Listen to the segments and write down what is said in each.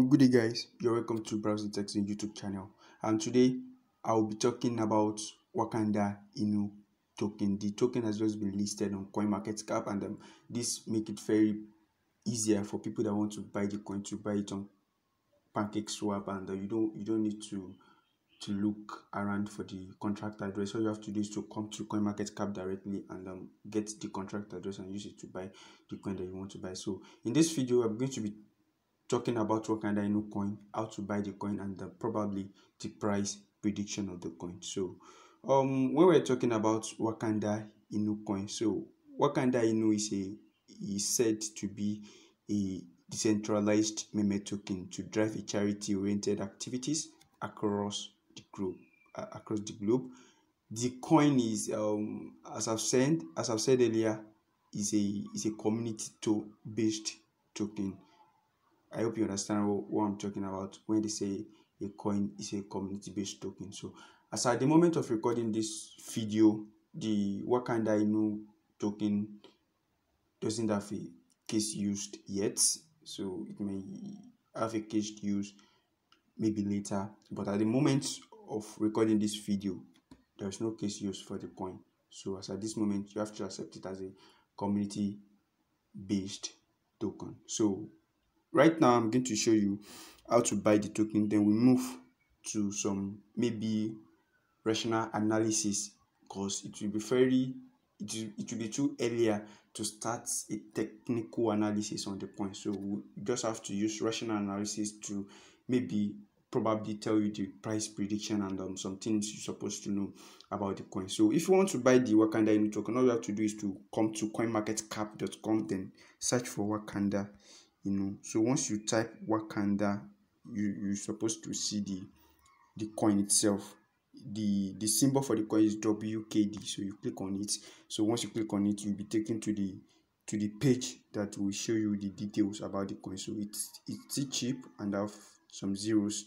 Good day, guys. You're welcome to Browsing Text in YouTube channel. And today I'll be talking about Wakanda Inu token. The token has just been listed on CoinMarketCap, and this make it very easier for people that want to buy the coin to buy it on PancakeSwap, and you don't need to look around for the contract address. All you have to do is to come to CoinMarketCap directly and get the contract address and use it to buy the coin that you want to buy. So in this video, I'm going to be talking about Wakanda Inu coin, how to buy the coin, and probably the price prediction of the coin. So when we're talking about Wakanda Inu coin, so Wakanda Inu is said to be a decentralized meme token to drive a charity-oriented activities across the globe. The coin is as I've said earlier, is a community-based token. I hope you understand what I'm talking about when they say a coin is a community-based token. So as at the moment of recording this video, the Wakanda Inu token doesn't have a case used yet. So it may have a case use maybe later. But at the moment of recording this video, there is no case used for the coin. So as at this moment, you have to accept it as a community-based token. So right now, I'm going to show you how to buy the token. Then we move to some maybe rational analysis, because it will be too earlier to start a technical analysis on the coin. So we just have to use rational analysis to maybe probably tell you the price prediction and some things you're supposed to know about the coin. So if you want to buy the Wakanda Inu token, all you have to do is to come to coinmarketcap.com, then search for Wakanda Inu. So once you type Wakanda, you're supposed to see the coin itself. The symbol for the coin is WKD. So you click on it. So once you click on it, you'll be taken to the page that will show you the details about the coin. So it's cheap and have some zeros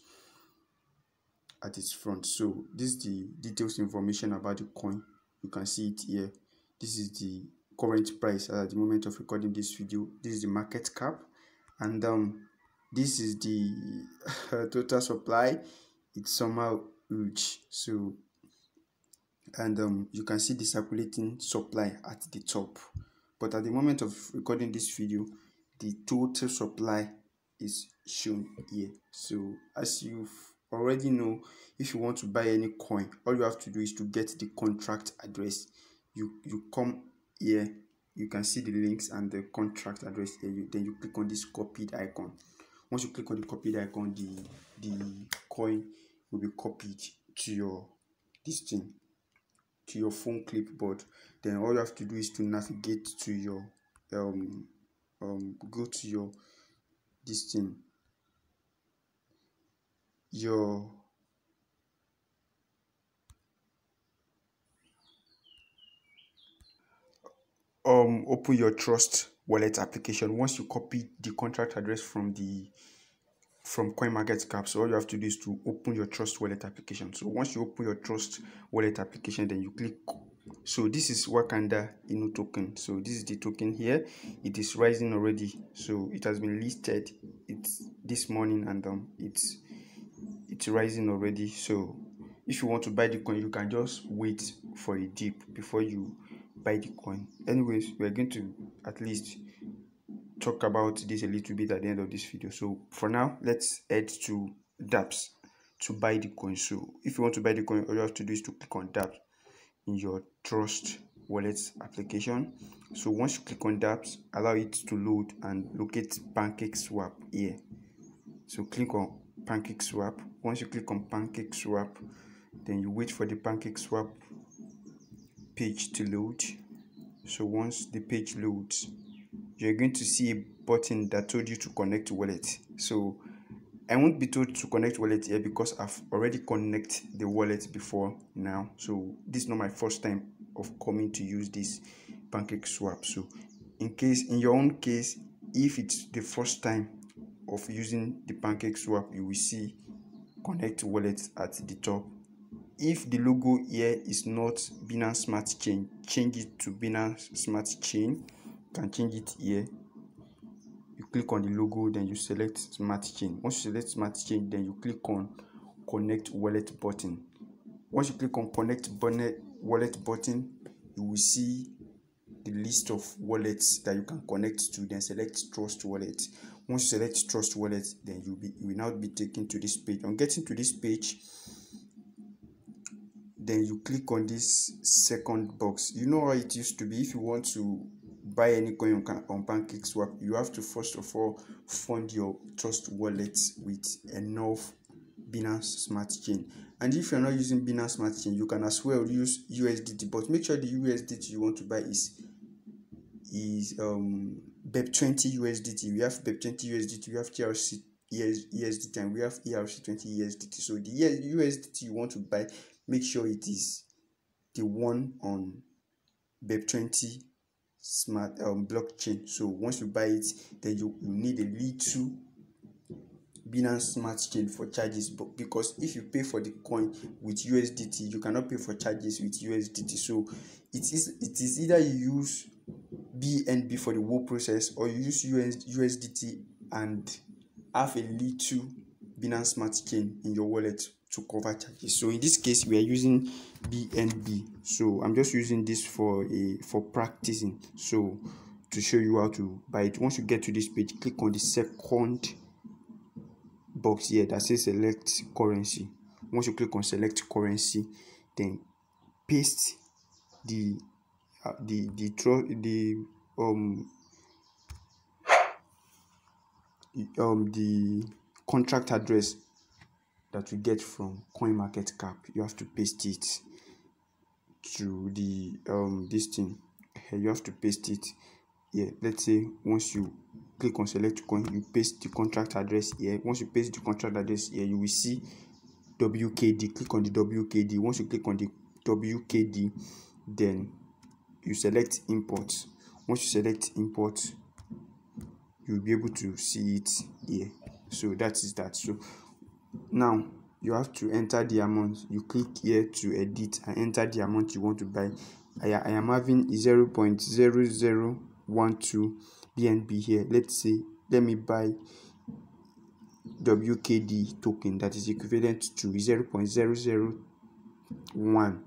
at its front. So this is the details information about the coin. You can see it here. This is the current price at the moment of recording this video. This is the market cap, and this is the total supply. It's somehow huge. So and you can see the circulating supply at the top, but at the moment of recording this video, the total supply is shown here. So as you've already know, if you want to buy any coin, all you have to do is to get the contract address. You come here, you can see the links and the contract address here. Then you click on this copied icon. Once you click on the copied icon, the coin will be copied to your to your phone clipboard. Then all you have to do is to navigate to your go to your open your Trust Wallet application. Once you copy the contract address from CoinMarketCap, so all you have to do is to open your Trust Wallet application. So once you open your Trust Wallet application, then you click. So this is Wakanda Inu token. So this is the token here. It is rising already. So it has been listed. It's this morning, and it's rising already. So if you want to buy the coin, you can just wait for a dip before you buy the coin. Anyways, we're going to at least talk about this a little bit at the end of this video. So for now, let's head to dApps to buy the coin. So if you want to buy the coin, all you have to do is to click on dApps in your Trust Wallet application. So once you click on dApps, allow it to load and locate PancakeSwap here. So click on PancakeSwap. Once you click on PancakeSwap, then you wait for the PancakeSwap page to load. So once the page loads, you're going to see a button that told you to connect wallet. So I won't be told to connect wallet here because I've already connected the wallet before now. So this is not my first time of coming to use this PancakeSwap. So in your own case, if it's the first time of using the PancakeSwap, you will see connect wallet at the top. If the logo here is not Binance Smart Chain, change it to Binance Smart Chain. You can change it here. You click on the logo, then you select Smart Chain. Once you select Smart Chain, then you click on Connect Wallet button. Once you click on Connect Wallet button, you will see the list of wallets that you can connect to. Then select Trust Wallet. Once you select Trust Wallet, then you will now be taken to this page. On getting to this page, then you click on this second box. You know how it used to be. If you want to buy any coin on PancakeSwap, you have to first of all fund your Trust Wallet with enough Binance Smart Chain. And if you're not using Binance Smart Chain, you can as well use USDT, but make sure the USDT you want to buy is BEP20 USDT. We have BEP20 USDT, we have TRC USDT, and we have ERC20 USDT. So the USDT you want to buy, make sure it is the one on BEP20 smart blockchain. So once you buy it, then you need a little Binance Smart Chain for charges, but because if you pay for the coin with USDT, you cannot pay for charges with USDT. So it is either you use BNB for the whole process, or you use USDT and have a little Binance Smart Chain in your wallet to cover charges. So in this case, we are using BNB. So I'm just using this for practicing. So to show you how to buy it. Once you get to this page, click on the second box here that says select currency. Once you click on select currency, then paste the contract address that we get from CoinMarketCap. You have to paste it to the this thing. You have to paste it here. Let's say once you click on select coin, you paste the contract address here. Once you paste the contract address here, you will see WKD. Click on the WKD. Once you click on the WKD, then you select import. Once you select import, you'll be able to see it here. So that is that. So now you have to enter the amount. You click here to edit and enter the amount you want to buy. I am having 0.0012 BNB here. Let me buy WKD token that is equivalent to 0.001.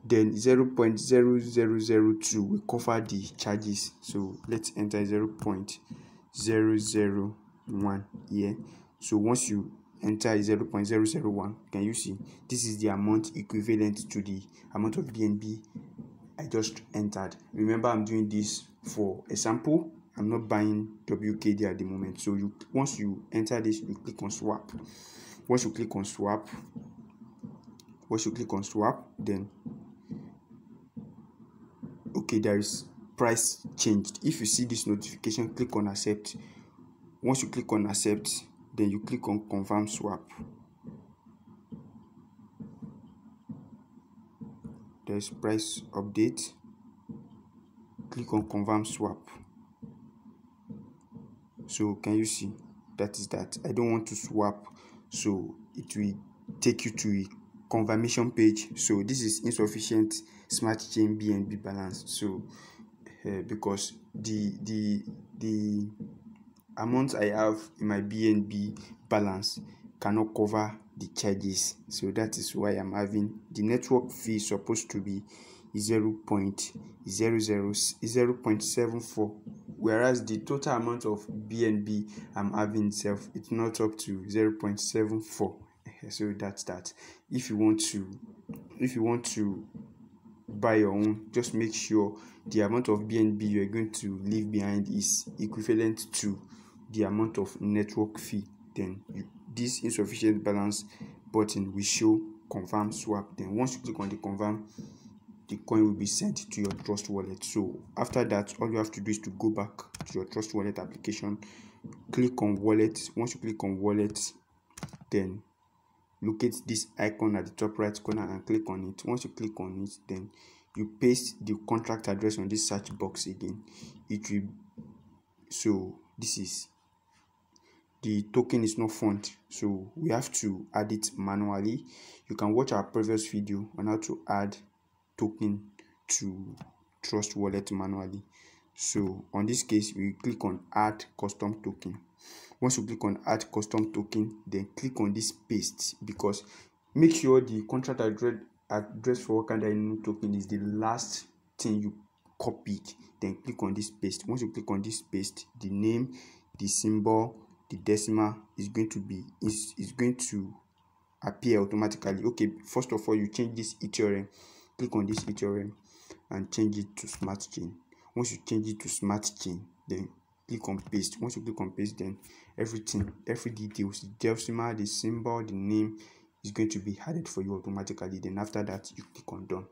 Then 0.0002 will cover the charges. So let's enter 0.001 here. So once you enter 0.001, can you see this is the amount equivalent to the amount of BNB I just entered. Remember, I'm doing this for a sample. I'm not buying WKD at the moment. So once you enter this, you click on swap. Once you click on swap, then okay, there is price changed. If you see this notification, click on accept. Once you click on accept, then you click on confirm swap. There's price update. Click on confirm swap. So can you see? That is that. I don't want to swap, so it will take you to a confirmation page. So this is insufficient Smart Chain BNB balance. So because the amount I have in my BNB balance cannot cover the charges. So that is why I'm having the network fee supposed to be 0.74, whereas the total amount of BNB I'm having itself, it's not up to 0.74. So that's that. If you want to buy your own, just make sure the amount of BNB you're going to leave behind is equivalent to the amount of network fee. Then this insufficient balance button will show confirm swap. Then once you click on the confirm, the coin will be sent to your Trust Wallet. So after that, all you have to do is to go back to your Trust Wallet application, click on wallet. Once you click on wallet, then locate this icon at the top right corner and click on it. Once you click on it, then you paste the contract address on this search box again. It will, so this is, the token is not found, so we have to add it manually. You can watch our previous video on how to add token to Trust Wallet manually. So on this case, we click on add custom token. Once you click on add custom token, then click on this paste, because make sure the contract address for Wakanda Inu token is the last thing you copied. Then click on this paste. Once you click on this paste, the name, the symbol, the decimal is going to appear automatically. Okay, first of all, you change this Ethereum. Click on this Ethereum and change it to smart chain. Once you change it to smart chain, then click on paste. Once you click on paste, then every details, the decimal, the symbol, the name is going to be added for you automatically. Then after that, you click on done.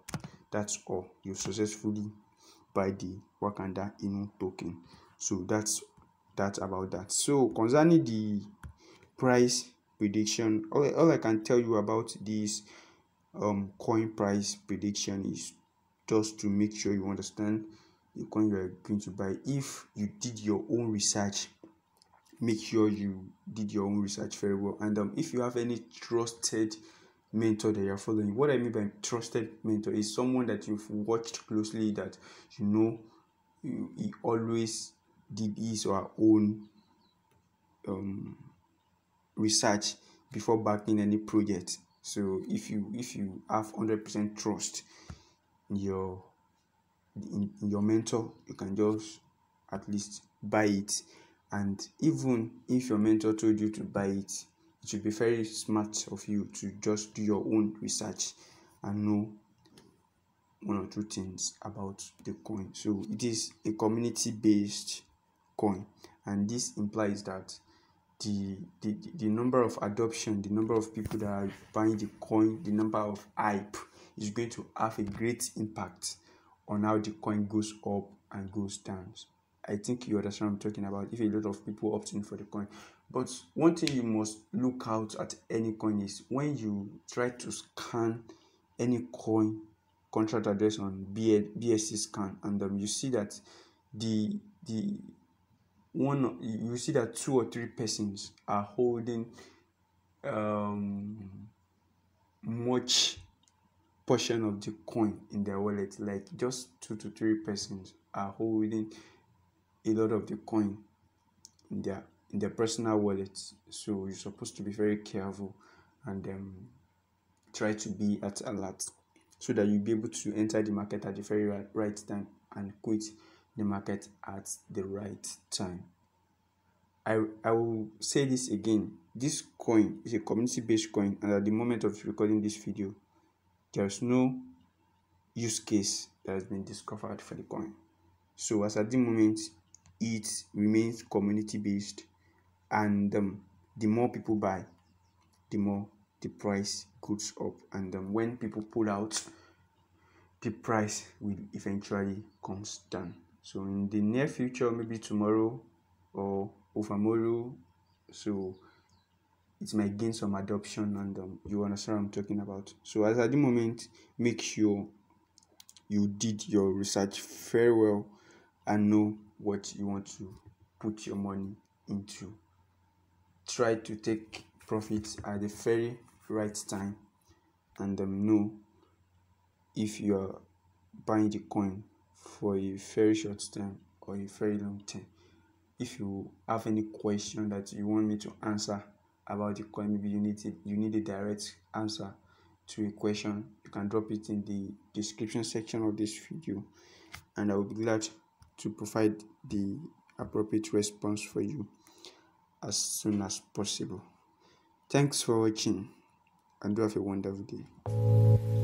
That's all. You successfully buy the Wakanda Inu token. So that's about that. So concerning the price prediction, all I can tell you about this coin price prediction is just to make sure you understand the coin you are going to buy. If you did your own research, make sure you did your own research very well. And if you have any trusted mentor that you're following, what I mean by trusted mentor is someone that you've watched closely, that you know he always did his or her own research before backing any project. So if you have 100% trust in your mentor, you can just at least buy it. And even if your mentor told you to buy it, it should be very smart of you to just do your own research and know one or two things about the coin. So it is a community-based coin, and this implies that the number of adoption, the number of people that are buying the coin, the number of hype is going to have a great impact on how the coin goes up and goes down. I think you understand what I'm talking about, if a lot of people opt in for the coin. But one thing you must look out at any coin is when you try to scan any coin contract address on BSC scan, and you see that you see that 2 or 3 persons are holding much portion of the coin in their wallet. Like just 2 to 3 persons are holding a lot of the coin in their personal wallets. So you're supposed to be very careful and try to be at alert, so that you'll be able to enter the market at the very right time and quit the market at the right time. I will say this again. This coin is a community-based coin, and at the moment of recording this video, there's no use case that has been discovered for the coin. So as at the moment, it remains community-based, and the more people buy, the more the price goes up, and when people pull out, the price will eventually comes down. So in the near future, maybe tomorrow or overmorrow, so it might gain some adoption, and you understand what I'm talking about. So as at the moment, make sure you did your research very well and know what you want to put your money into. Try to take profits at the very right time, and know if you are buying the coin for a very short time or a very long time. If you have any question that you want me to answer about the coin, maybe you need a direct answer to a question, you can drop it in the description section of this video, and I will be glad to provide the appropriate response for you as soon as possible. Thanks for watching, and do have a wonderful day.